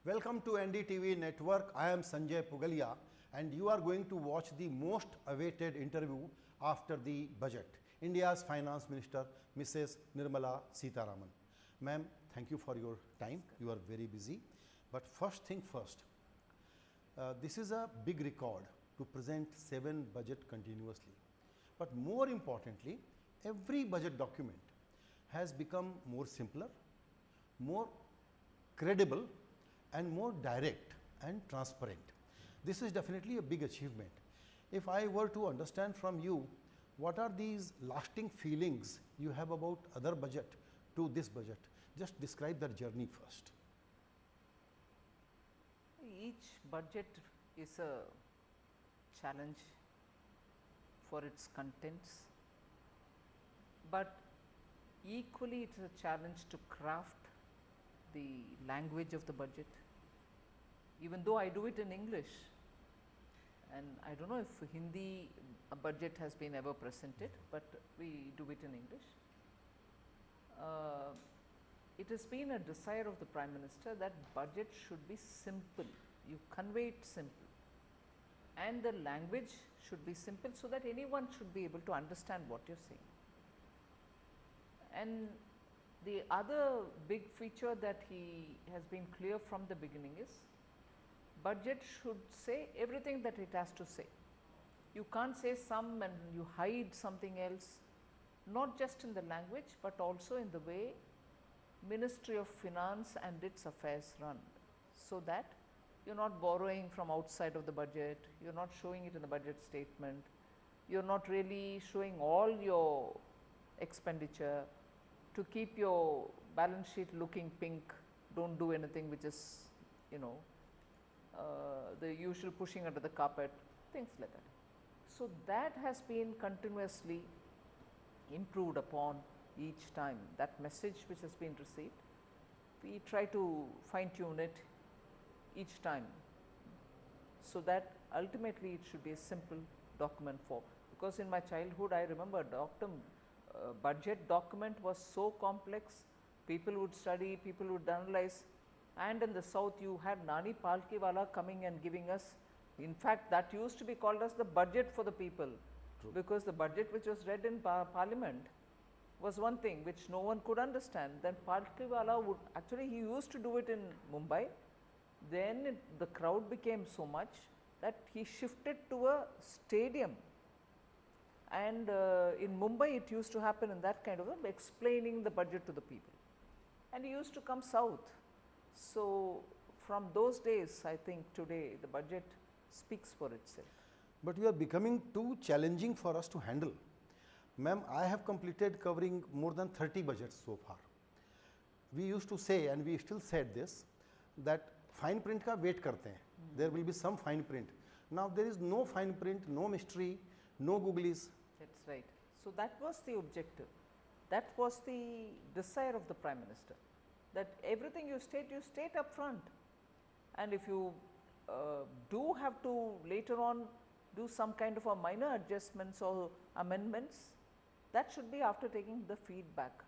Welcome to NDTV Network. I am Sanjay Pugalia and you are going to watch the most awaited interview after the budget. India's Finance Minister, Mrs. Nirmala Sitharaman. Ma'am, thank you for your time. You are very busy. But first thing first, this is a big record to present 7 budget continuously. But more importantly, every budget document has become more simpler, more credible and more direct and transparent. This is definitely a big achievement. If I were to understand from you, what are these lasting feelings you have about other budget to this budget? Just describe their journey first. Each budget is a challenge for its contents, but equally it is a challenge to craft the language of the budget. Even though I do it in English, and I don't know if Hindi budget has been ever presented, but we do it in English. It has been a desire of the Prime Minister that budget should be simple, you convey it simple, and the language should be simple so that anyone should be able to understand what you are saying. And the other big feature that he has been clear from the beginning is budget should say everything that it has to say. You can't say some and you hide something else, not just in the language, but also in the way Ministry of Finance and its affairs run, so that you are not borrowing from outside of the budget, you are not showing it in the budget statement, you are not really showing all your expenditure to keep your balance sheet looking pink. Don't do anything which is, the usual pushing under the carpet, things like that. So, that has been continuously improved upon each time. That message which has been received, we try to fine tune it each time, so that ultimately it should be a simple document form. Because in my childhood I remember budget document was so complex, people would study, people would analyze, and in the south you had Nani Palkiwala coming and giving us, in fact that used to be called as the budget for the people. True. Because the budget which was read in parliament was one thing which no one could understand. Then Palkiwala would actually, he used to do it in Mumbai, then the crowd became so much that he shifted to a stadium. And in Mumbai it used to happen in that kind of explaining the budget to the people, and he used to come south. So, from those days I think today the budget speaks for itself. But you are becoming too challenging for us to handle. Ma'am, I have completed covering more than 30 budgets so far. We used to say, and we still said this, that fine print ka wait karte hain. There will be some fine print. Now there is no fine print, no mystery, no googlies. That's right. So, that was the objective, that was the desire of the Prime Minister, that everything you state up front, and if you do have to later on do some kind of a minor adjustments or amendments, that should be after taking the feedback.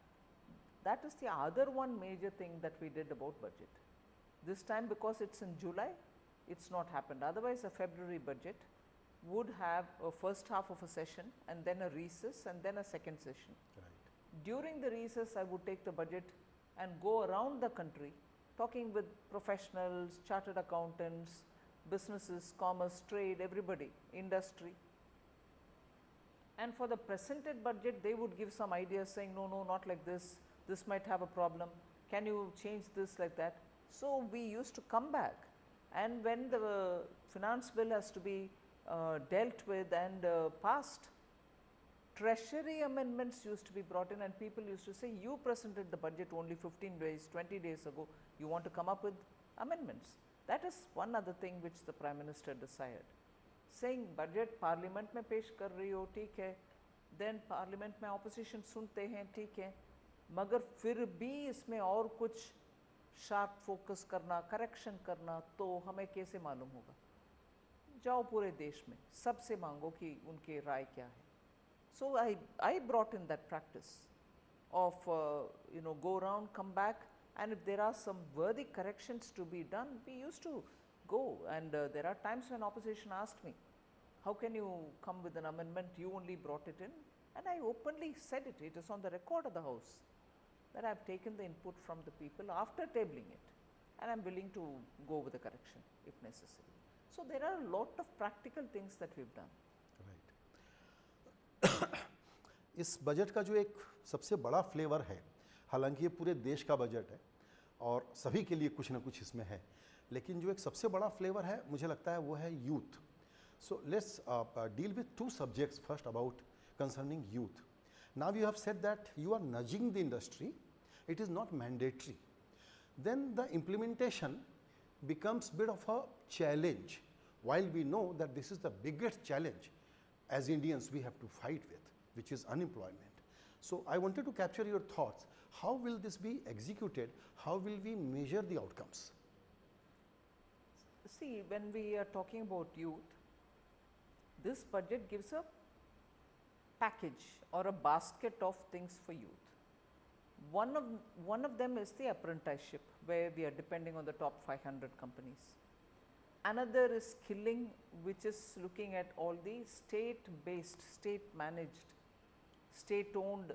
That is the other one major thing that we did about budget. This time, because it is in July, it is not happened. Otherwise, a February budget would have a first half of a session and then a recess and then a second session. Right. During the recess, I would take the budget and go around the country talking with professionals, chartered accountants, businesses, commerce, trade, everybody, industry. And for the presented budget, they would give some ideas saying, no, not like this might have a problem, can you change this like that. So, we used to come back, and when the finance bill has to be dealt with and passed, treasury amendments used to be brought in, and people used to say, you presented the budget only 15 days, 20 days ago, you want to come up with amendments. That is one other thing which the Prime Minister desired, saying budget parliament में पेश कर रही हो ठीक है, then parliament में opposition सुनते हैं ठीक है, मगर फिर भी इसमें और कुछ शार्प फोकस करना, करेक्शन करना, तो हमें कैसे मालूम होगा? जाओ पूरे देश में सबसे मांगो कि उनके राय क्या है. So, I brought in that practice of go around, come back And if there are some worthy corrections to be done, we used to go, and there are times when opposition asked me, how can you come with an amendment, you only brought it in, and I openly said it, it is on the record of the House, that I have taken the input from the people after tabling it, and I am willing to go with the correction if necessary. So there are a lot of practical things that we have done. Right इस budget का जो एक सबसे बड़ा flavour है, हालांकि ये पूरे देश का बजट है और सभी के लिए कुछ ना कुछ इसमें है, लेकिन जो एक सबसे बड़ा फ्लेवर है मुझे लगता है वो है youth. So let's deal with two subjects first about concerning youth. Now you have said that you are nudging the industry, it is not mandatory. Then the implementation becomes bit of a challenge, while we know that this is the biggest challenge as Indians we have to fight with, which is unemployment. So I wanted to capture your thoughts. How will this be executed? How will we measure the outcomes? See, when we are talking about youth, this budget gives a package or a basket of things for youth. One of them is the apprenticeship, where we are depending on the top 500 companies. Another is skilling, which is looking at all the state-based, state-managed, state-owned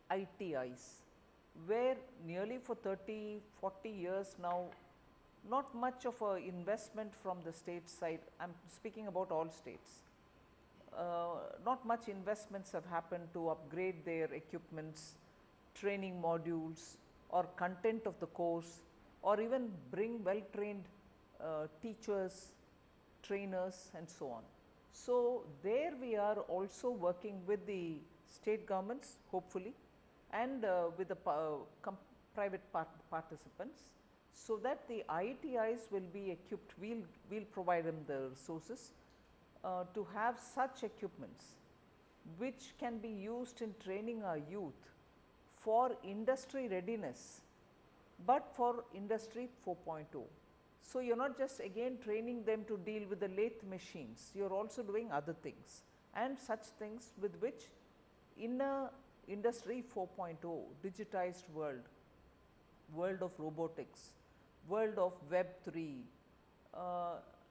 ITIs, where nearly for 30, 40 years now, not much of a investment from the state side. I am speaking about all states. Not much investments have happened to upgrade their equipments, training modules, or content of the course, or even bring well trained teachers, trainers, and so on. So there we are also working with the state governments, hopefully, and with the private participants, so that the ITIs will be equipped. We'll provide them the resources to have such equipments which can be used in training our youth for industry readiness, but for industry 4.0. So you are not just again training them to deal with the lathe machines, you are also doing other things, and such things with which in a industry 4.0 digitized world, world of robotics, world of web 3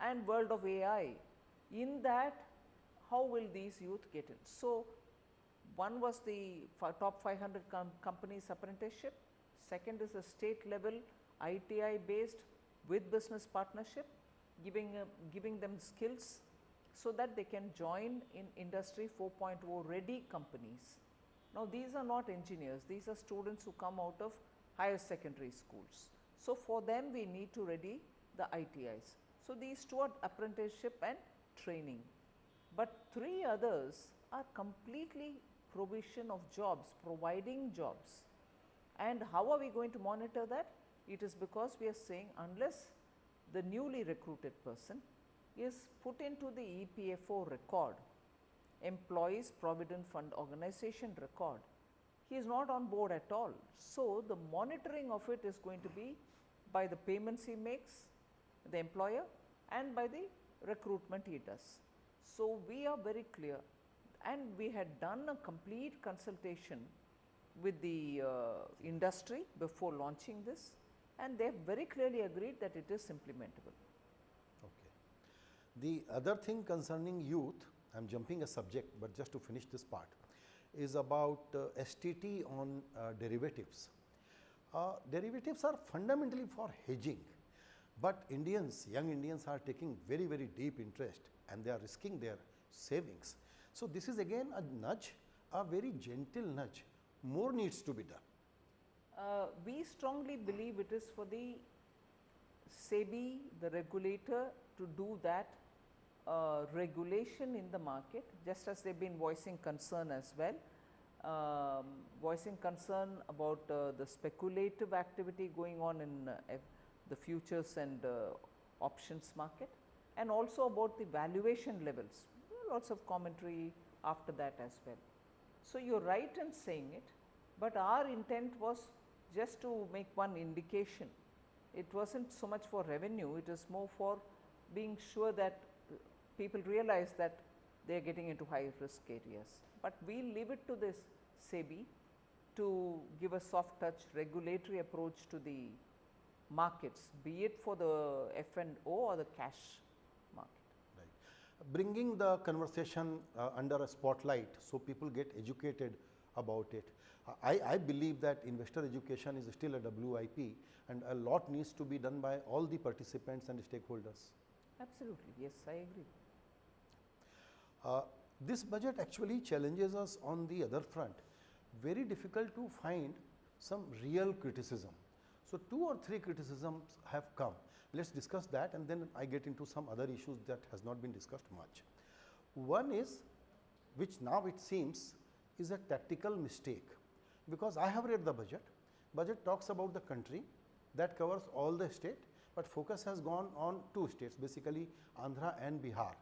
and world of AI, in that how will these youth get in? So one was the top 500 companies apprenticeship, second is a state level ITI based with business partnership, giving them skills so that they can join in industry 4.0 ready companies. Now these are not engineers, these are students who come out of higher secondary schools. So for them we need to ready the ITIs. So these two are apprenticeship and training, but three others are completely provision of jobs, providing jobs. And how are we going to monitor that? It is because we are saying unless the newly recruited person is put into the EPFO record, Employees Provident Fund Organization record, he is not on board at all. So the monitoring of it is going to be by the payments he makes, the employer, and by the recruitment he does. So we are very clear, and we had done a complete consultation with the industry before launching this, and they have very clearly agreed that it is implementable. Okay. The other thing concerning youth, I am jumping a subject, but just to finish this part, is about STT on derivatives. Derivatives are fundamentally for hedging, but Indians, young Indians are taking very, very deep interest, and they are risking their savings. So this is again a nudge, a very gentle nudge. More needs to be done. We strongly believe it is for the SEBI, the regulator, to do that regulation in the market, just as they have been voicing concern as well, voicing concern about the speculative activity going on in the futures and options market, and also about the valuation levels. Lots of commentary after that as well. So you are right in saying it, but our intent was just to make one indication. It was not so much for revenue, it is more for being sure that people realize that they are getting into high risk areas. But we leave it to this SEBI to give a soft touch regulatory approach to the markets, be it for the F&O or the cash market. Right. Bringing the conversation under a spotlight so people get educated about it. I believe that investor education is still a WIP and a lot needs to be done by all the participants and stakeholders. Absolutely, yes, I agree. This budget actually challenges us on the other front. Very difficult to find some real criticism. So, 2 or 3 criticisms have come. Let's discuss that and then I get into some other issues that has not been discussed much. One is, which now it seems is a tactical mistake, because I have read the budget. Budget talks about the country that covers all the state, but focus has gone on 2 states, basically Andhra and Bihar.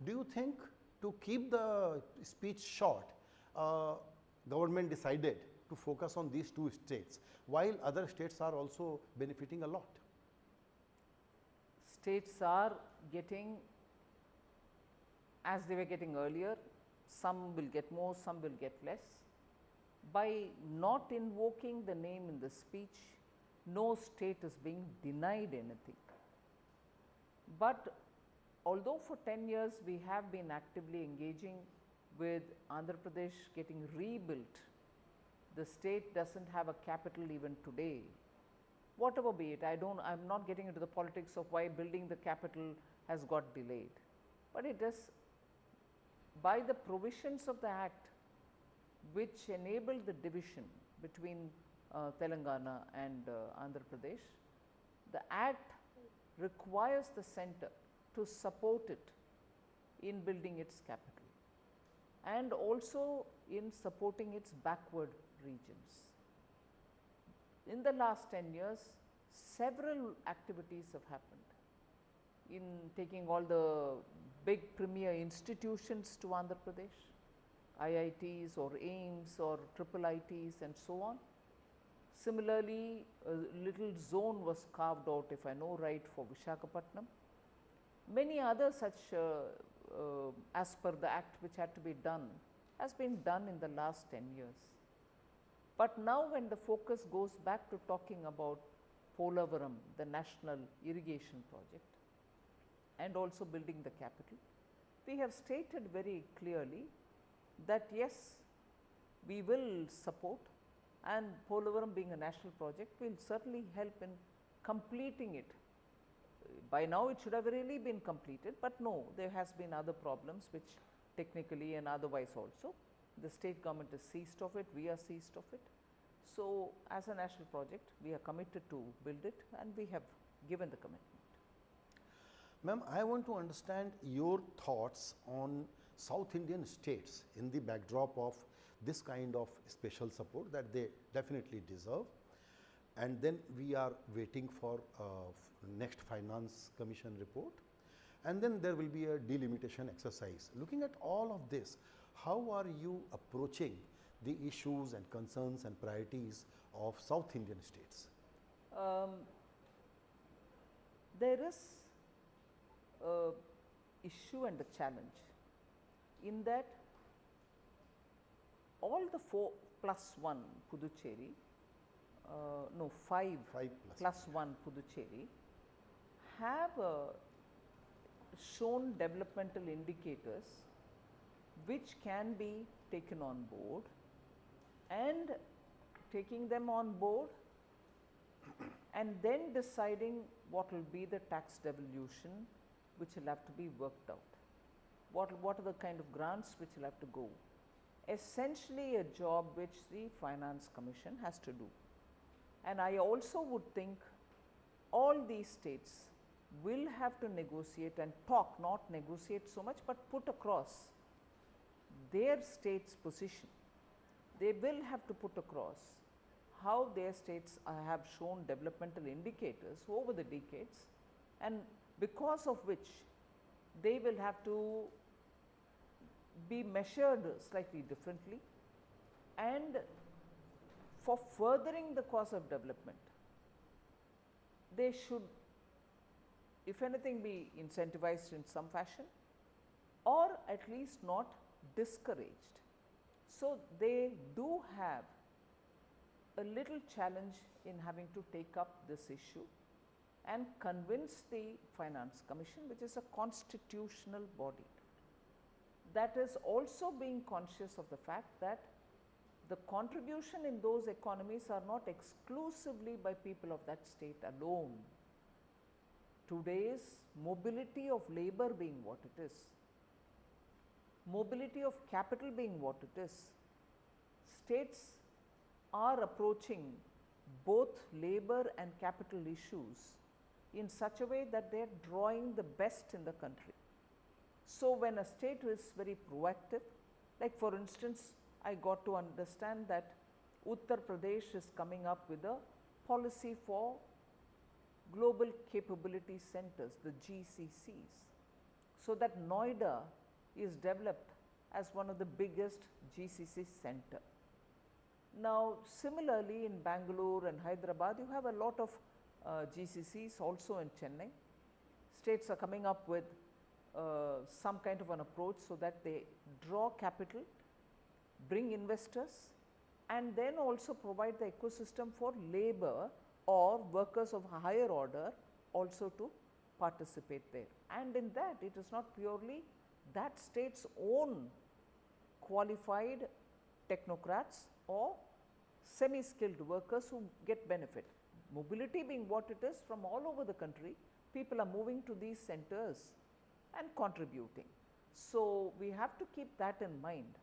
Do you think to keep the speech short, government decided to focus on these 2 states, while other states are also benefiting a lot? States are getting, as they were getting earlier, some will get more, some will get less. By not invoking the name in the speech, no state is being denied anything. But although for 10 years we have been actively engaging with Andhra Pradesh getting rebuilt, the state does not have a capital even today. Whatever be it, I am not getting into the politics of why building the capital has got delayed, but it is by the provisions of the act which enable the division between Telangana and Andhra Pradesh. The act requires the center to support it in building its capital and also in supporting its backward regions. In the last 10 years, several activities have happened in taking all the big premier institutions to Andhra Pradesh, IITs or AIIMS or IIITs and so on. Similarly, a little zone was carved out, if I know right, for Visakhapatnam. Many other such as per the act which had to be done has been done in the last 10 years. But now when the focus goes back to talking about Polavaram, the national irrigation project, and also building the capital, we have stated very clearly that yes, we will support, and Polavaram being a national project will certainly help in completing it. By now it should have really been completed, but no, there has been other problems which technically and otherwise also the state government is seized of it, we are seized of it. So, as a national project, we are committed to build it and we have given the commitment. Ma'am, I want to understand your thoughts on South Indian states in the backdrop of this kind of special support that they definitely deserve. And then we are waiting for next Finance Commission report, and then there will be a delimitation exercise. Looking at all of this, how are you approaching the issues and concerns and priorities of South Indian states? There is a issue and a challenge in that all the 4 plus 1 Puducherry, no 5 plus 1 Puducherry have shown developmental indicators which can be taken on board, and taking them on board and then deciding what will be the tax devolution which will have to be worked out. What are the kind of grants which will have to go. Essentially a job which the Finance Commission has to do. And I also would think all these states will have to negotiate and talk, not negotiate so much, but put across their state's position. They will have to put across how their states have shown developmental indicators over the decades, and because of which they will have to be measured slightly differently, and for furthering the cause of development, they should, if anything, be incentivized in some fashion or at least not discouraged. So, they do have a little challenge in having to take up this issue and convince the Finance Commission, which is a constitutional body, that is also being conscious of the fact that the contribution in those economies are not exclusively by people of that state alone. Today's mobility of labor being what it is, mobility of capital being what it is, states are approaching both labor and capital issues in such a way that they are drawing the best in the country. So, when a state is very proactive, like for instance, I got to understand that Uttar Pradesh is coming up with a policy for Global Capability Centers, the GCCs, so that Noida is developed as one of the biggest GCC center. Now, similarly in Bangalore and Hyderabad, you have a lot of GCCs, also in Chennai. States are coming up with some kind of an approach so that they draw capital, bring investors, and then also provide the ecosystem for labor or workers of a higher order also to participate there. And in that, it is not purely that state's own qualified technocrats or semi-skilled workers who get benefit. Mobility being what it is, from all over the country, people are moving to these centers and contributing. So, we have to keep that in mind,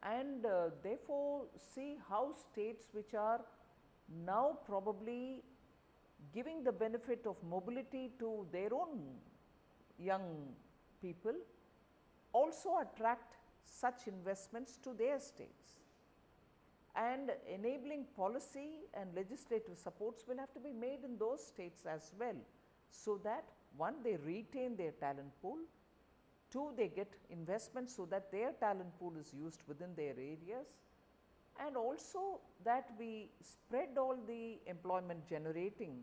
and therefore, see how states which are now probably giving the benefit of mobility to their own young people also attract such investments to their states, and enabling policy and legislative supports will have to be made in those states as well, so that one, they retain their talent pool, two, they get investments so that their talent pool is used within their areas, and also that we spread all the employment generating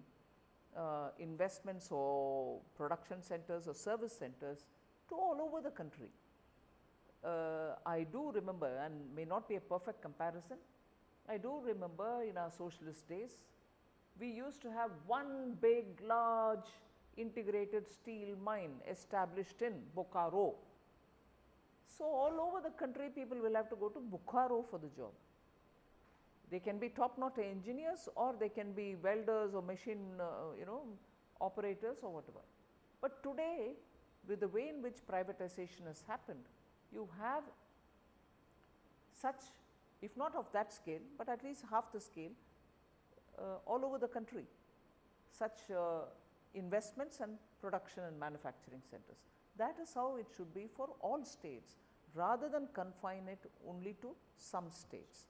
investments or production centers or service centers to all over the country. I do remember, and may not be a perfect comparison, I do remember in our socialist days, we used to have one big large integrated steel mine established in Bokaro. So, all over the country people will have to go to Bokaro for the job. They can be top notch engineers, or they can be welders or machine operators or whatever. But today, with the way in which privatization has happened, you have such, if not of that scale, but at least half the scale all over the country, such investments and production and manufacturing centers. That is how it should be for all states, rather than confine it only to some states.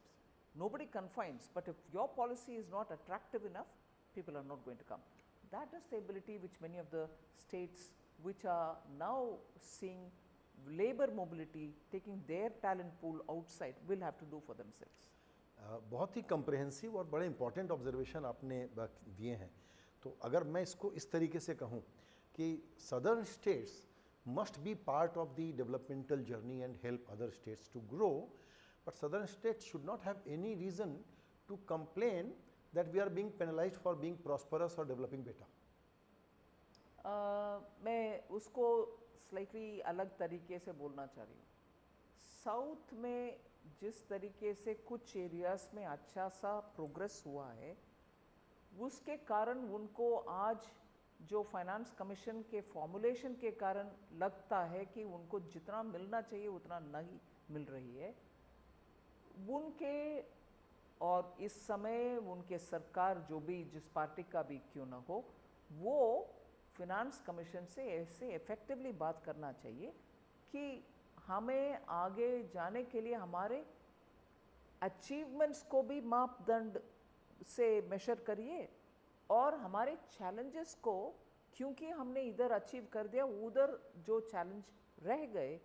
Nobody confines, but if your policy is not attractive enough, people are not going to come. That is the ability which many of the states which are now seeing labor mobility, taking their talent pool outside, will have to do for themselves. बहुत ही comprehensive और बड़े important observation आपने दिए हैं। तो अगर मैं इसको इस तरीके से कहूँ कि southern states must be part of the developmental journey and help other states to grow, but southern states should not have any reason to complain that we are being penalized for being prosperous or developing better. मैं उसको slightly अलग तरीके से बोलना चाह रही हूँ। South में जिस तरीके से कुछ एरियाज में अच्छा सा प्रोग्रेस हुआ है, उसके कारण उनको आज जो फाइनेंस कमीशन के फॉर्मुलेशन के कारण लगता है कि उनको जितना मिलना चाहिए उतना नहीं मिल रही है, उनके, और इस समय उनके सरकार जो भी जिस पार्टी का भी क्यों ना हो, वो फिनांस कमीशन से ऐसे इफेक्टिवली बात करना चाहिए कि हमें आगे जाने के लिए हमारे अचीवमेंट्स को भी मापदंड से मेजर करिए, और हमारे चैलेंजेस को, क्योंकि हमने इधर अचीव कर दिया, उधर जो चैलेंज रह गए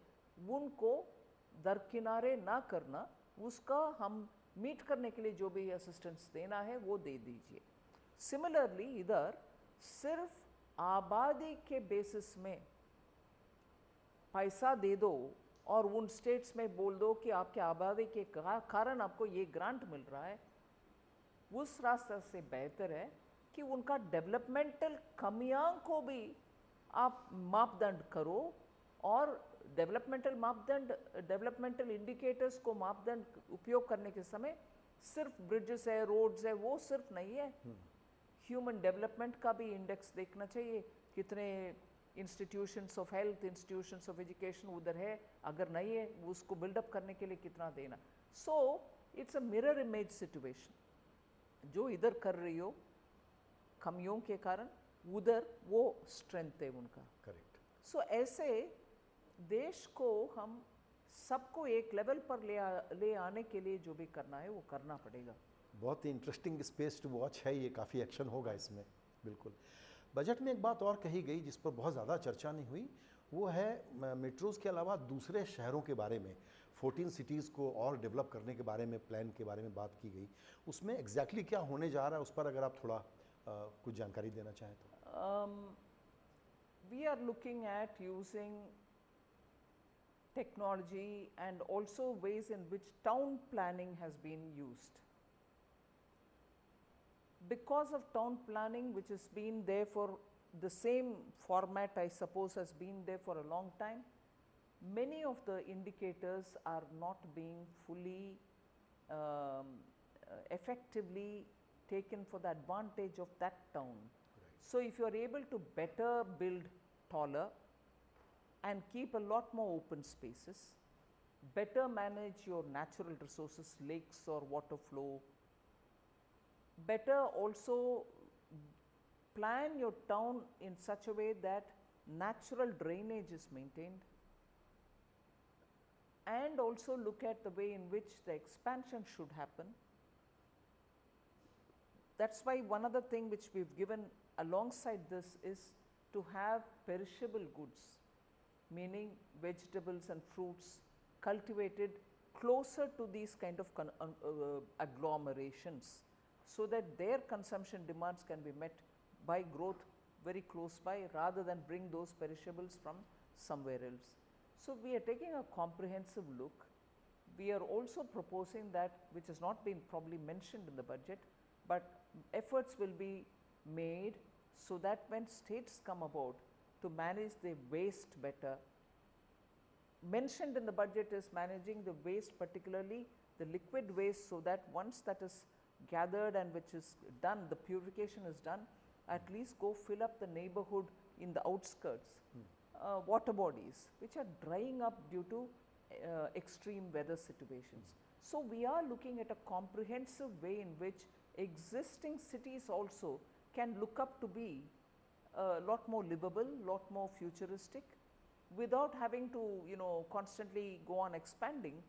उनको दरकिनारे ना करना, उसका हम मीट करने के लिए जो भी असिस्टेंस देना है वो दे दीजिए। सिमिलरली इधर सिर्फ आबादी के बेसिस में पैसा दे दो और उन स्टेट्स में बोल दो कि आपके आबादी के कारण आपको ये ग्रांट मिल रहा है, उस रास्ते से बेहतर है कि उनका डेवलपमेंटल कमियां को भी आप मापदंड करो और डेवलपमेंटल इंडिकेटर्स को मापदंड उपयोग करने के समय सिर्फ ब्रिजेस है, रोड्स है, वो सिर्फ नहीं है। ह्यूमन डेवलपमेंट का भी इंडेक्स देखना चाहिए, कितने institutions of health, institutions of education उधर है, अगर नहीं है उसको बिल्डअप करने के लिए कितना देना। So it's a mirror image situation, जो इधर कर रही हो कमियों के कारण, उधर वो स्ट्रेंथ है उनका। करेक्ट। सो ऐसे देश को हम सबको एक लेवल पर ले आने के लिए जो भी करना है वो करना पड़ेगा। बहुत ही इंटरेस्टिंग स्पेस टू वॉच है ये, काफ़ी एक्शन होगा इसमें। बिल्कुल। बजट में एक बात और कही गई जिस पर बहुत ज़्यादा चर्चा नहीं हुई, वो है मेट्रोज़ के अलावा दूसरे शहरों के बारे में, 14 सिटीज़ को और डेवलप करने के बारे में, प्लान के बारे में बात की गई। उसमें एग्जैक्टली क्या होने जा रहा है उस पर अगर आप थोड़ा कुछ जानकारी देना चाहें तो। We are looking at using technology and also ways in which town planning has been used. Because of town planning, which has been there for the same format, I suppose, has been there for a long time, many of the indicators are not being fully effectively taken for the advantage of that town. So if you are able to better build taller and keep a lot more open spaces, better manage your natural resources, lakes or water flow, better also plan your town in such a way that natural drainage is maintained, and also look at the way in which the expansion should happen. That's why one other thing which we've given alongside this is to have perishable goods, meaning vegetables and fruits cultivated closer to these kind of agglomerations, so that their consumption demands can be met by growth very close by, rather than bring those perishables from somewhere else. So we are taking a comprehensive look. We are also proposing that, which has not been probably mentioned in the budget, but efforts will be made so that when states come about to manage their waste better, mentioned in the budget is managing the waste, particularly the liquid waste, so that once that is gathered and which is done, the purification is done, at least go fill up the neighborhood in the outskirts, water bodies which are drying up due to extreme weather situations. So we are looking at a comprehensive way in which existing cities also can look up to be a lot more livable, lot more futuristic, without having to, you know, constantly go on expanding.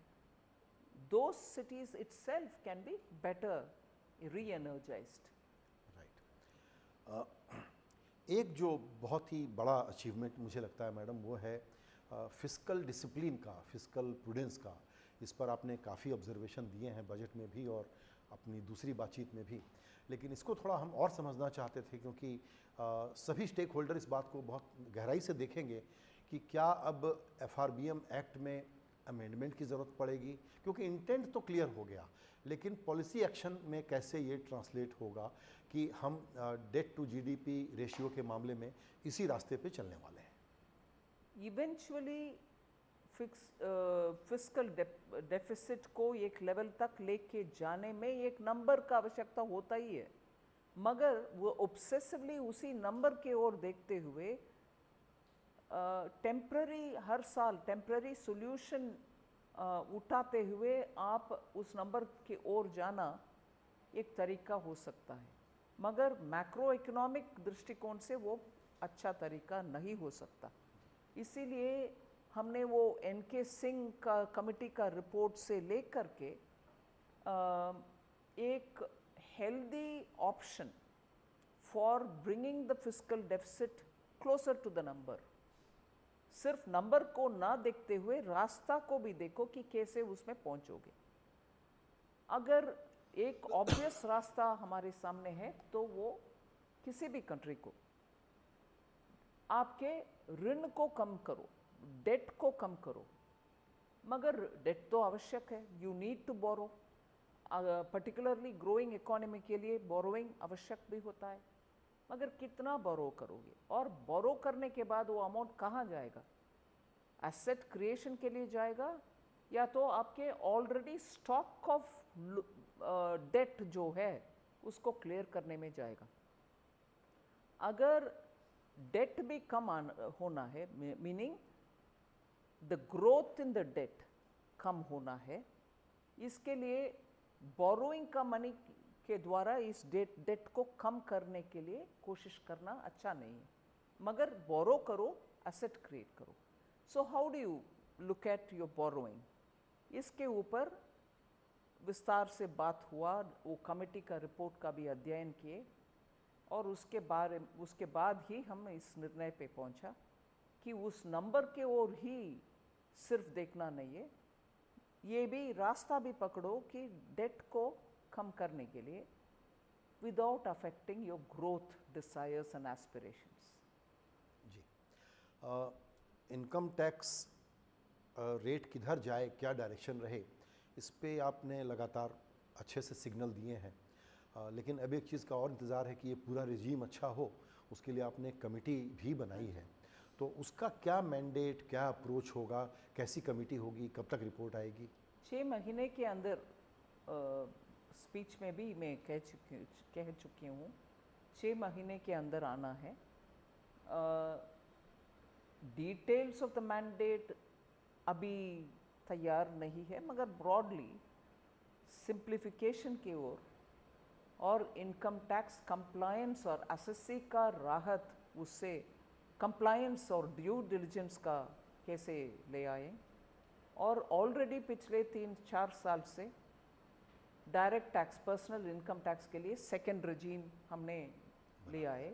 Those cities itself can be better re-energized. Right. एक जो बहुत ही बड़ा achievement मुझे लगता है madam, वो है fiscal discipline का, फिस्कल प्रूडेंस का। इस पर आपने काफ़ी ऑब्जर्वेशन दिए हैं बजट में भी और अपनी दूसरी बातचीत में भी, लेकिन इसको थोड़ा हम और समझना चाहते थे, क्योंकि सभी स्टेक होल्डर इस बात को बहुत गहराई से देखेंगे कि क्या अब FRBM एक्ट में अमेंडमेंट की ज़रूरत पड़ेगी, क्योंकि इंटेंट तो क्लियर हो गया, लेकिन पॉलिसी एक्शन में कैसे ये ट्रांसलेट होगा कि हम डेट टू GDP रेशियो के मामले में इसी रास्ते पे चलने वाले हैं। इवेंचुअली फिस्कल डेफिसिट को एक लेवल तक लेके जाने में एक नंबर का आवश्यकता होता ही है, मगर वो ऑब्सेसिवली उसी नंबर के ओर देखते हुए टेम्पररी, हर साल टेम्पररी सॉल्यूशन उठाते हुए आप उस नंबर के ओर जाना एक तरीका हो सकता है, मगर मैक्रो इकोनॉमिक दृष्टिकोण से वो अच्छा तरीका नहीं हो सकता। इसीलिए हमने वो NK सिंह का कमिटी का रिपोर्ट से लेकर के एक healthy option for bringing the fiscal deficit closer to the number, सिर्फ नंबर को ना देखते हुए रास्ता को भी देखो कि कैसे उसमें पहुंचोगे। अगर एक ऑब्वियस रास्ता हमारे सामने है तो वो किसी भी कंट्री को, आपके ऋण को कम करो, डेट को कम करो, मगर डेट तो आवश्यक है, you need to borrow. Particularly growing economy के लिए बोरोइंग आवश्यक भी होता है, मगर कितना बोरो करोगे, और बोरो करने के बाद वो अमाउंट कहाँ जाएगा? एसेट क्रिएशन के लिए जाएगा, या तो आपके ऑलरेडी स्टॉक ऑफ डेट जो है उसको क्लियर करने में जाएगा। अगर डेट भी कम होना है, meaning the growth in the debt कम होना है, इसके लिए बोरोइंग का मनी के द्वारा इस डेट को कम करने के लिए कोशिश करना अच्छा नहीं है, मगर बोरो करो, एसेट क्रिएट करो। So how do you look at your borrowing? इसके ऊपर विस्तार से बात हुआ, वो कमेटी का रिपोर्ट का भी अध्ययन किए, और उसके बाद ही हम इस निर्णय पे पहुंचा कि उस नंबर के ओर ही सिर्फ देखना नहीं है, ये भी रास्ता भी पकड़ो कि डेट को कम करने के लिए without affecting your growth desires and aspirations. जी, इनकम टैक्स रेट किधर जाए, क्या डायरेक्शन रहे, इस पे आपने लगातार अच्छे से सिग्नल दिए हैं, लेकिन अब एक चीज़ का और इंतज़ार है कि ये पूरा रिजीम अच्छा हो, उसके लिए आपने एक कमेटी भी बनाई है, तो उसका क्या मैंडेट, क्या अप्रोच होगा, कैसी कमेटी होगी, कब तक रिपोर्ट आएगी? 6 महीने के अंदर, स्पीच में भी मैं कह चुकी हूँ, 6 महीने के अंदर आना है। डिटेल्स ऑफ द मैंडेट अभी तैयार नहीं है, मगर ब्रॉडली सिंप्लीफिकेशन की ओर और इनकम टैक्स कंप्लायंस और एसएससी का राहत, उससे कंप्लायंस और ड्यू डिलिजेंस का कैसे ले आए, और ऑलरेडी पिछले 3-4 साल से direct tax, personal income tax के लिए सेकेंड रजीम हमने ले आए,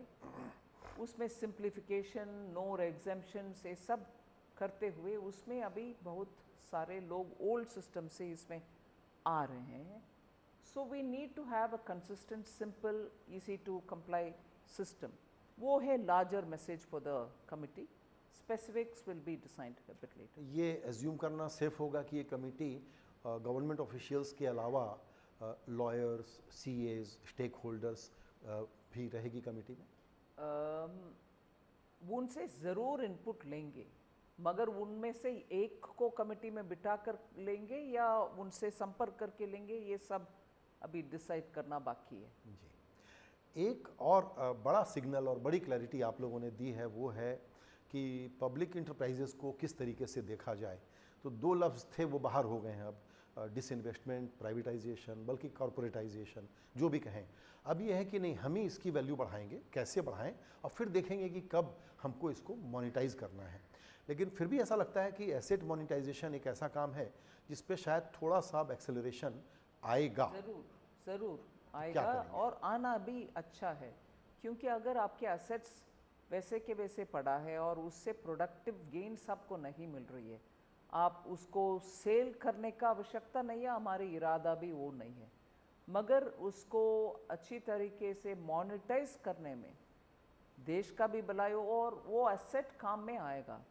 उसमें सिंप्लीफिकेशन, नो एग्जेम्पशन से सब करते हुए उसमें अभी बहुत सारे लोग ओल्ड सिस्टम से इसमें आ रहे हैं। So we need to have a consistent, simple, easy to comply system. वो है larger message for the committee. Specifics will be decided a bit later. ये एज्यूम करना सेफ होगा कि ये कमेटी गवर्नमेंट ऑफिशियल्स के अलावा लॉयर्स, सीएज, स्टेक होल्डर्स भी रहेगी कमेटी में? वो उनसे ज़रूर इनपुट लेंगे, मगर उनमें से एक को कमेटी में बिठा कर लेंगे या उनसे संपर्क करके लेंगे, ये सब अभी डिसाइड करना बाकी है। जी, एक और बड़ा सिग्नल और बड़ी क्लैरिटी आप लोगों ने दी है, वो है कि पब्लिक इंटरप्राइजेस को किस तरीके से देखा जाए। तो 2 लफ्ज़ थे, वो बाहर हो गए हैं अब, डिसइन्वेस्टमेंट, प्राइवेटाइजेशन, बल्कि कॉरपोरेटाइजेशन, जो भी कहें। अब ये है कि नहीं, हम ही इसकी वैल्यू बढ़ाएंगे, कैसे बढ़ाएं, और फिर देखेंगे कि कब हमको इसको मोनेटाइज करना है। लेकिन फिर भी ऐसा लगता है कि एसेट मोनेटाइजेशन एक ऐसा काम है जिस पे शायद थोड़ा सा एक्सेलरेशन आएगा। ज़रूर आएगा, और आना भी अच्छा है, क्योंकि अगर आपके एसेट्स वैसे के वैसे पड़ा है और उससे प्रोडक्टिव गेन्स आपको नहीं मिल रही है, आप उसको सेल करने का आवश्यकता नहीं है, हमारी इरादा भी वो नहीं है, मगर उसको अच्छी तरीके से मोनेटाइज करने में देश का भी भलाई हो और वो एसेट काम में आएगा,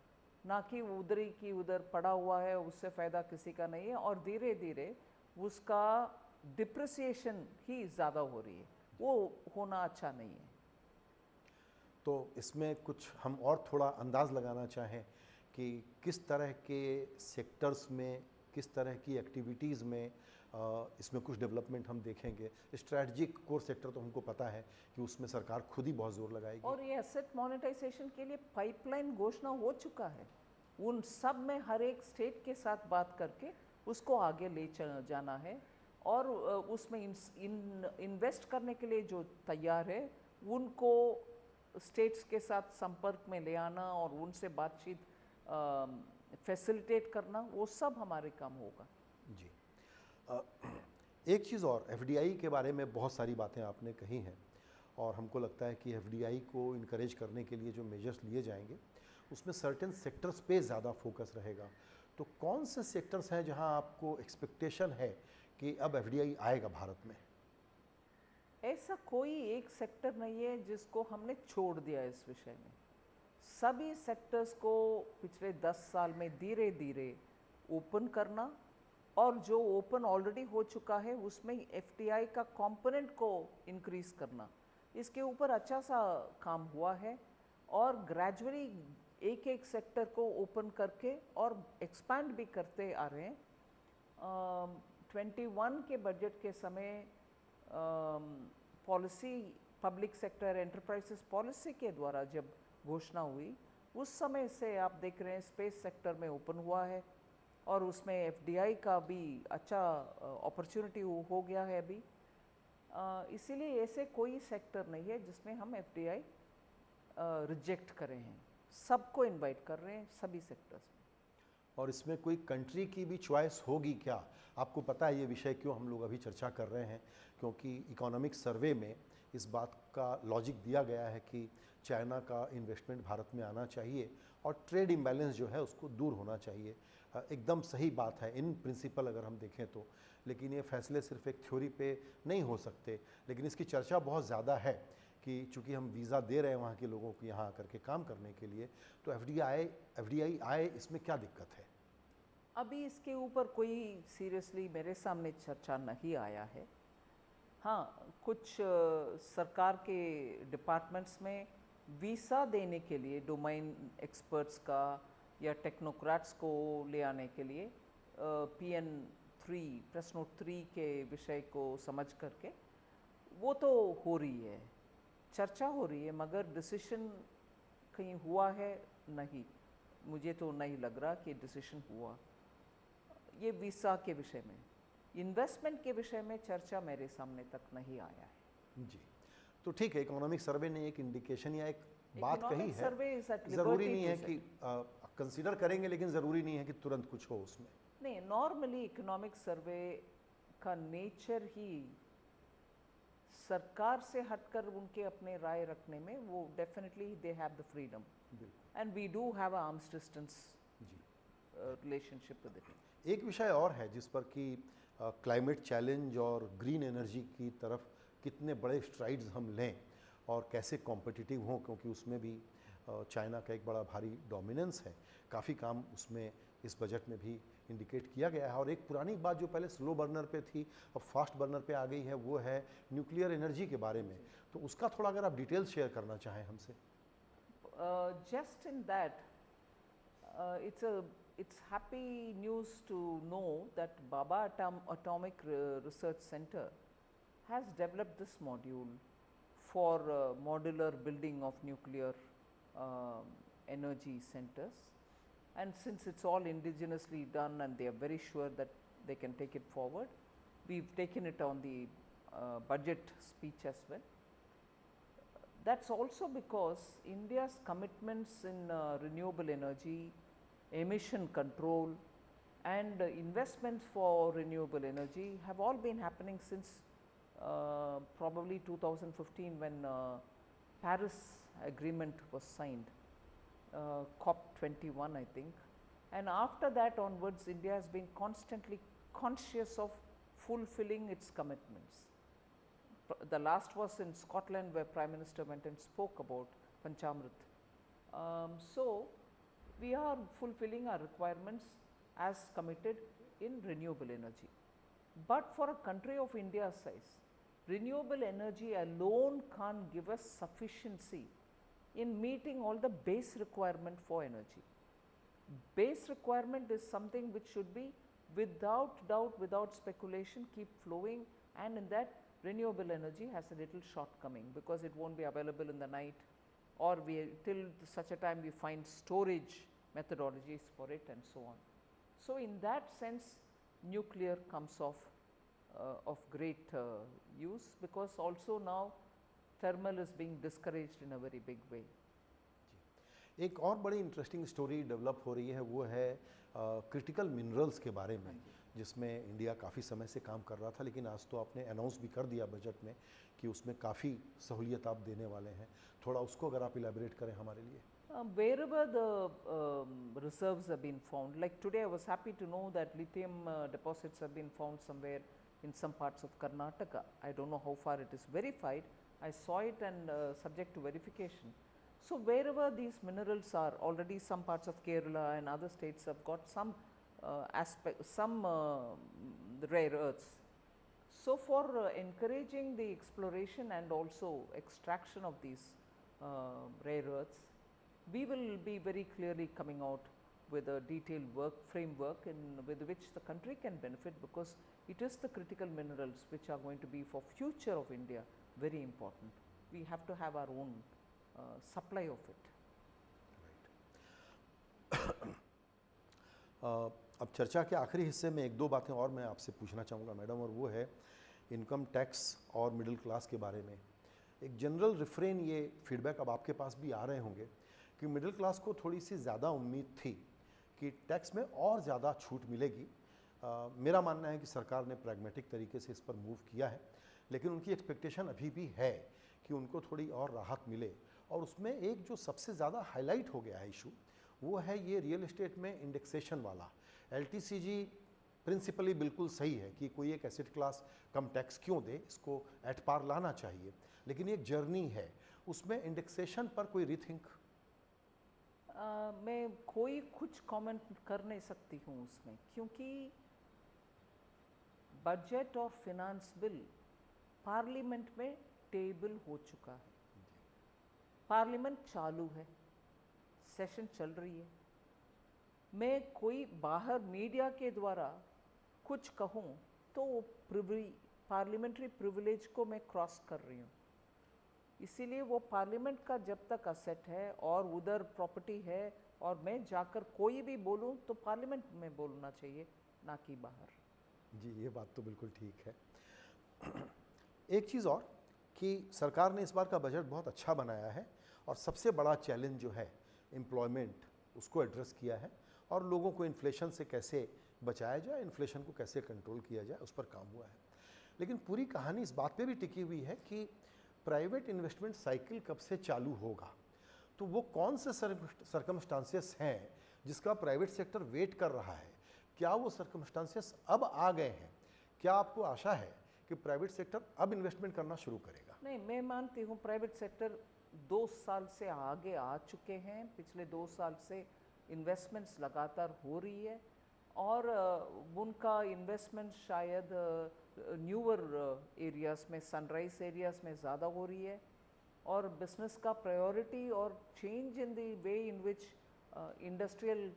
ना कि उधरी की उधर पड़ा हुआ है, उससे फ़ायदा किसी का नहीं है, और धीरे धीरे उसका डिप्रिसिएशन ही ज़्यादा हो रही है, वो होना अच्छा नहीं है। तो इसमें कुछ हम और थोड़ा अंदाज़ लगाना चाहें कि किस तरह के सेक्टर्स में, किस तरह की एक्टिविटीज़ में इसमें कुछ डेवलपमेंट हम देखेंगे। स्ट्रैटेजिक कोर सेक्टर तो हमको पता है कि उसमें सरकार खुद ही बहुत जोर लगाएगी, और ये एसेट मोनेटाइजेशन के लिए पाइपलाइन घोषणा हो चुका है, उन सब में हर एक स्टेट के साथ बात करके उसको आगे ले जाना है, और उसमें इन्वेस्ट करने के लिए जो तैयार है उनको स्टेट्स के साथ संपर्क में ले आना और उनसे बातचीत फैसिलिटेट करना, वो सब हमारे काम होगा। जी, एक चीज़ और, एफडीआई के बारे में बहुत सारी बातें आपने कही हैं, और हमको लगता है कि एफडीआई को इनकरेज करने के लिए जो मेजर्स लिए जाएंगे उसमें सर्टेन सेक्टर्स पे ज़्यादा फोकस रहेगा। तो कौन से सेक्टर्स हैं जहां आपको एक्सपेक्टेशन है कि अब एफडीआई आएगा भारत में? ऐसा कोई एक सेक्टर नहीं है जिसको हमने छोड़ दिया इस विषय में, सभी सेक्टर्स को पिछले 10 साल में धीरे धीरे ओपन करना और जो ओपन ऑलरेडी हो चुका है उसमें FDI का कंपोनेंट को इंक्रीज करना, इसके ऊपर अच्छा सा काम हुआ है और ग्रेजुअली एक एक सेक्टर को ओपन करके और एक्सपैंड भी करते आ रहे हैं। 21 के बजट के समय policy public sector enterprises policy के द्वारा जब घोषणा हुई उस समय से आप देख रहे हैं स्पेस सेक्टर में ओपन हुआ है और उसमें FDI का भी अच्छा अपॉर्चुनिटी हो गया है अभी। इसीलिए ऐसे कोई सेक्टर नहीं है जिसमें हम FDI रिजेक्ट करें हैं, सबको इनवाइट कर रहे हैं सभी सेक्टर्स में। और इसमें कोई कंट्री की भी चॉइस होगी क्या? आपको पता है ये विषय क्यों हम लोग अभी चर्चा कर रहे हैं, क्योंकि इकोनॉमिक सर्वे में इस बात का लॉजिक दिया गया है कि चाइना का इन्वेस्टमेंट भारत में आना चाहिए और ट्रेड इम्बैलेंस जो है उसको दूर होना चाहिए। एकदम सही बात है इन प्रिंसिपल अगर हम देखें तो, लेकिन ये फैसले सिर्फ एक थ्योरी पे नहीं हो सकते। लेकिन इसकी चर्चा बहुत ज़्यादा है कि चूँकि हम वीज़ा दे रहे हैं वहाँ के लोगों को यहाँ आकर के काम करने के लिए, तो FDI आए, इसमें क्या दिक्कत है? अभी इसके ऊपर कोई सीरियसली मेरे सामने चर्चा नहीं आया है। हाँ, कुछ सरकार के डिपार्टमेंट्स में वीज़ा देने के लिए डोमेन एक्सपर्ट्स का या टेक्नोक्रेट्स को ले आने के लिए PN3 प्रेस नोट 3 के विषय को समझ करके वो तो हो रही है, चर्चा हो रही है, मगर डिसीजन कहीं हुआ है नहीं। मुझे तो नहीं लग रहा कि डिसीजन हुआ। ये वीज़ा के विषय में, इन्वेस्टमेंट के विषय में चर्चा मेरे सामने तक नहीं आया है। जी, तो ठीक है, इकोनॉमिक सर्वे ने एक इंडिकेशन या एक बात कही है, सर्वे इज एट ज़रूरी नहीं है कि कंसीडर करेंगे, लेकिन ज़रूरी नहीं है कि तुरंत कुछ हो उसमें। नहीं, नॉर्मली इकोनॉमिक सर्वे का नेचर ही सरकार से हटकर उनके अपने राय रखने में, वो definitely they have the freedom and we do have a arms distance relationship with it. एक विषय और है जिस पर कि क्लाइमेट चैलेंज और ग्रीन एनर्जी की तरफ कितने बड़े स्ट्राइड्स हम लें और कैसे कॉम्पिटिटिव हों, क्योंकि उसमें भी चाइना का एक बड़ा भारी डोमिनेंस है। काफ़ी काम उसमें इस बजट में भी इंडिकेट किया गया है। और एक पुरानी बात जो पहले स्लो बर्नर पे थी अब फास्ट बर्नर पे आ गई है, वो है न्यूक्लियर एनर्जी के बारे में। तो उसका थोड़ा अगर आप डिटेल्स शेयर करना चाहें हमसे। Just in that, it's happy news to know that Baba Atomic Research Center has developed this module for modular building of nuclear energy centers. And since it's all indigenously done and they are very sure that they can take it forward, we've taken it on the budget speech as well. That's also because India's commitments in renewable energy, emission control and investments for renewable energy have all been happening since probably 2015 when Paris Agreement was signed, COP21 I think, and after that onwards India has been constantly conscious of fulfilling its commitments. The last was in Scotland where Prime Minister went and spoke about Panchamrit. So we are fulfilling our requirements as committed in renewable energy. But for a country of India's size, renewable energy alone can't give us sufficiency in meeting all the base requirement for energy. Base requirement is something which should be without doubt, without speculation, keep flowing, and in that renewable energy has a little shortcoming because it won't be available in the night, or till such a time we find storage methodologies for it and so on. So in that sense nuclear comes of great use, because also now thermal is being discouraged in a very big way. एक और बड़ी interesting story develop हो रही है, वो है critical minerals के बारे में, जिसमें इंडिया काफ़ी समय से काम कर रहा था, लेकिन आज तो आपने अनाउंस भी कर दिया बजट में कि उसमें काफ़ी सहूलियत आप देने वाले हैं। थोड़ा उसको अगर आप इलेबोरेट करें हमारे लिए। Wherever the reserves have been found, like today I was happy to know that lithium deposits have been found somewhere in some parts of Karnataka. I don't know how far it is verified. I saw it and subject to verification. So wherever these minerals are, already some parts of Kerala and other states have got some rare earths. So for encouraging the exploration and also extraction of these rare earths, we will be very clearly coming out with a detailed framework with which the country can benefit, because it is the critical minerals which are going to be for future of India very important. We have to have our own supply of it. अब चर्चा के आखिरी हिस्से में एक दो बातें और मैं आपसे पूछना चाहूँगा मैडम, और वो है इनकम टैक्स और मिडिल क्लास के बारे में। एक जनरल रिफ्रेन, ये फीडबैक अब आपके पास भी आ रहे होंगे कि मिडिल क्लास को थोड़ी सी ज़्यादा उम्मीद थी कि टैक्स में और ज़्यादा छूट मिलेगी। मेरा मानना है कि सरकार ने प्रैग्मेटिक तरीके से इस पर मूव किया है, लेकिन उनकी एक्सपेक्टेशन अभी भी है कि उनको थोड़ी और राहत मिले। और उसमें एक जो सबसे ज़्यादा हाईलाइट हो गया है इशू, वो है ये रियल एस्टेट में इंडेक्सेशन वाला। एलटीसीजी प्रिंसिपली बिल्कुल सही है कि कोई एक एसेट क्लास कम टैक्स क्यों दे, इसको एट पार लाना चाहिए, लेकिन एक जर्नी है, उसमें इंडेक्सेशन पर कोई रीथिंक? मैं कोई कुछ कमेंट कर नहीं सकती हूँ उसमें, क्योंकि बजट और फिनांस बिल पार्लियामेंट में टेबल हो चुका है, पार्लियामेंट चालू है, सेशन चल रही है। मैं कोई बाहर मीडिया के द्वारा कुछ कहूँ तो पार्लियामेंट्री प्रिविलेज को मैं क्रॉस कर रही हूँ, इसीलिए वो पार्लियामेंट का जब तक असेट है और उधर प्रॉपर्टी है, और मैं जाकर कोई भी बोलूँ तो पार्लियामेंट में बोलना चाहिए, ना कि बाहर। जी, ये बात तो बिल्कुल ठीक है। एक चीज़ और कि सरकार ने इस बार का बजट बहुत अच्छा बनाया है, और सबसे बड़ा चैलेंज जो है एम्प्लॉयमेंट, उसको एड्रेस किया है, और लोगों को इन्फ्लेशन से कैसे बचाया जाए, इन्फ्लेशन को कैसे कंट्रोल किया जाए, उस पर काम हुआ है। लेकिन पूरी कहानी इस बात पे भी टिकी हुई है कि प्राइवेट इन्वेस्टमेंट साइकिल कब से चालू होगा। तो वो कौन से सर्कमस्टांसेस हैं जिसका प्राइवेट सेक्टर वेट कर रहा है? क्या वो सर्कमस्टांसेस अब आ गए हैं? क्या आपको आशा है कि प्राइवेट सेक्टर अब इन्वेस्टमेंट करना शुरू करेगा? नहीं, मैं मानती हूँ प्राइवेट सेक्टर 2 साल से आगे आ चुके हैं। पिछले 2 साल से इन्वेस्टमेंट्स लगातार हो रही है, और उनका इन्वेस्टमेंट शायद न्यूअर एरियाज़ में, सनराइज एरियाज़ में ज़्यादा हो रही है, और बिजनेस का प्रायोरिटी और change in the way in which industrial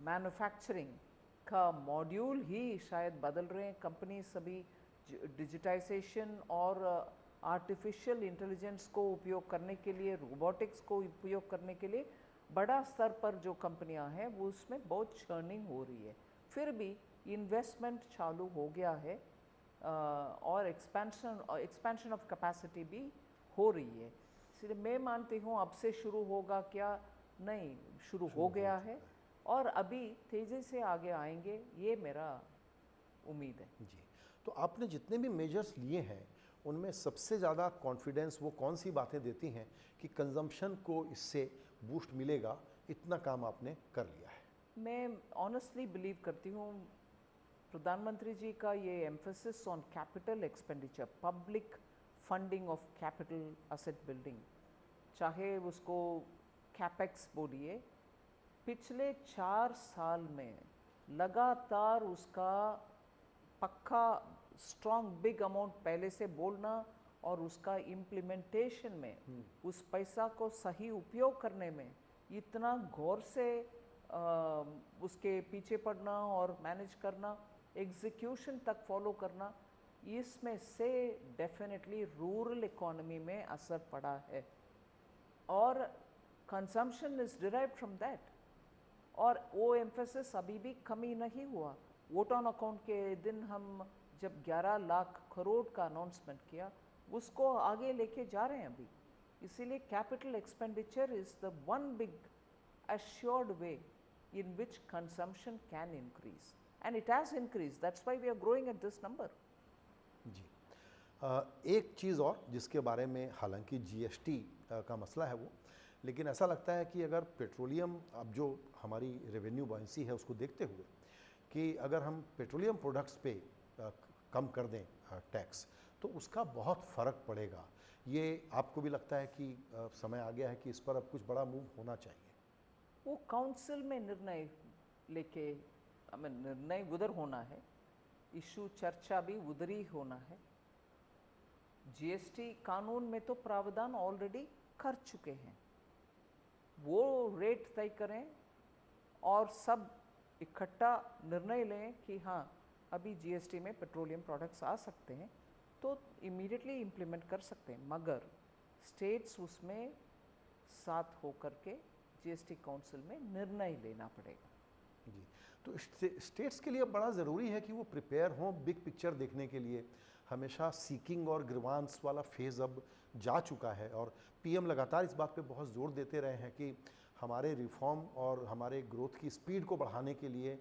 manufacturing का मॉड्यूल ही शायद बदल रहे हैं। कंपनी सभी डिजिटाइजेशन और आर्टिफिशियल इंटेलिजेंस को उपयोग करने के लिए, रोबोटिक्स को उपयोग करने के लिए बड़ा स्तर पर जो कंपनियां हैं वो उसमें बहुत चर्निंग हो रही है। फिर भी इन्वेस्टमेंट चालू हो गया है, और एक्सपेंशन ऑफ कैपेसिटी भी हो रही है। इसलिए मैं मानती हूँ अब से शुरू होगा क्या, नहीं, शुरू हो गया है, और अभी तेज़ी से आगे आएंगे, ये मेरा उम्मीद है। जी, तो आपने जितने भी मेजर्स लिए हैं उनमें सबसे ज़्यादा कॉन्फिडेंस वो कौन सी बातें देती हैं कि कंजम्पशन को इससे बूस्ट मिलेगा? इतना काम आपने कर लिया है। मैं ऑनेस्टली बिलीव करती हूँ प्रधानमंत्री जी का ये emphasis on capital expenditure, public funding of capital asset building, चाहे उसको कैपेक्स बोलिए, पिछले 4 साल में लगातार उसका पक्का स्ट्रॉन्ग बिग अमाउंट पहले से बोलना, और उसका इम्प्लीमेंटेशन में उस पैसा को सही उपयोग करने में इतना गौर से उसके पीछे पड़ना और मैनेज करना, एग्जीक्यूशन तक फॉलो करना, इसमें से डेफिनेटली रूरल इकोनॉमी में असर पड़ा है, और consumption is derived from that, और वो एम्फेसिस अभी भी कमी नहीं हुआ। वोट ऑन अकाउंट के दिन हम जब 11 लाख करोड़ का अनाउंसमेंट किया, उसको आगे लेके जा रहे हैं अभी। इसीलिए capital expenditure is the one big assured way in which consumption can increase, and it has increased. That's why we are growing at this number. जी, एक चीज़ और जिसके बारे में हालांकि जीएसटी का मसला है वो, लेकिन ऐसा लगता है कि अगर पेट्रोलियम, अब जो हमारी रेवेन्यू बॉयंसी है उसको देखते हुए, कि अगर हम पेट्रोलियम प्रोडक्ट्स पे कम कर दें टैक्स, तो उसका बहुत फ़र्क पड़ेगा। ये आपको भी लगता है कि समय आ गया है कि इस पर अब कुछ बड़ा मूव होना चाहिए? वो काउंसिल में निर्णय लेके, हमें निर्णय उधर होना है, इशू चर्चा भी उधर ही होना है। जीएसटी कानून में तो प्रावधान ऑलरेडी कर चुके हैं, वो रेट तय करें और सब इकट्ठा निर्णय लें कि हाँ अभी जीएसटी में पेट्रोलियम प्रोडक्ट्स आ सकते हैं, तो इमीडिएटली इम्प्लीमेंट कर सकते हैं, मगर स्टेट्स उसमें साथ होकर के जीएसटी काउंसिल में निर्णय लेना पड़ेगा। जी, तो स्टेट्स के लिए बड़ा ज़रूरी है कि वो प्रिपेयर हों बिग पिक्चर देखने के लिए। हमेशा सीकिंग और ग्रीवांस वाला फेज़ अब जा चुका है और पीएम लगातार इस बात पे बहुत ज़ोर देते रहे हैं कि हमारे रिफॉर्म और हमारे ग्रोथ की स्पीड को बढ़ाने के लिए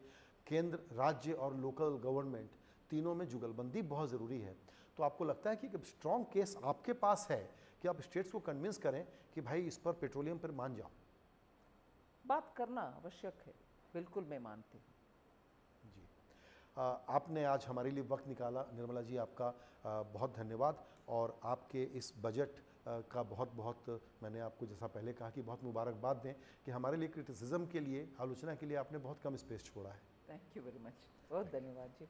केंद्र, राज्य और लोकल गवर्नमेंट तीनों में जुगलबंदी बहुत ज़रूरी है। तो आपको लगता है कि एक स्ट्रॉन्ग केस आपके पास है कि आप स्टेट्स को कन्विंस करें कि भाई इस पर पेट्रोलियम पर मान जाओ? बात करना आवश्यक है, बिल्कुल मैं मानती हूँ। जी, आपने आज हमारे लिए वक्त निकाला निर्मला जी, आपका बहुत धन्यवाद। और आपके इस बजट का बहुत बहुत, मैंने आपको जैसा पहले कहा कि बहुत मुबारकबाद दें कि हमारे लिए क्रिटिसिज्म के लिए, आलोचना के लिए आपने बहुत कम स्पेस छोड़ा है। थैंक यू वेरी मच, बहुत धन्यवाद जी।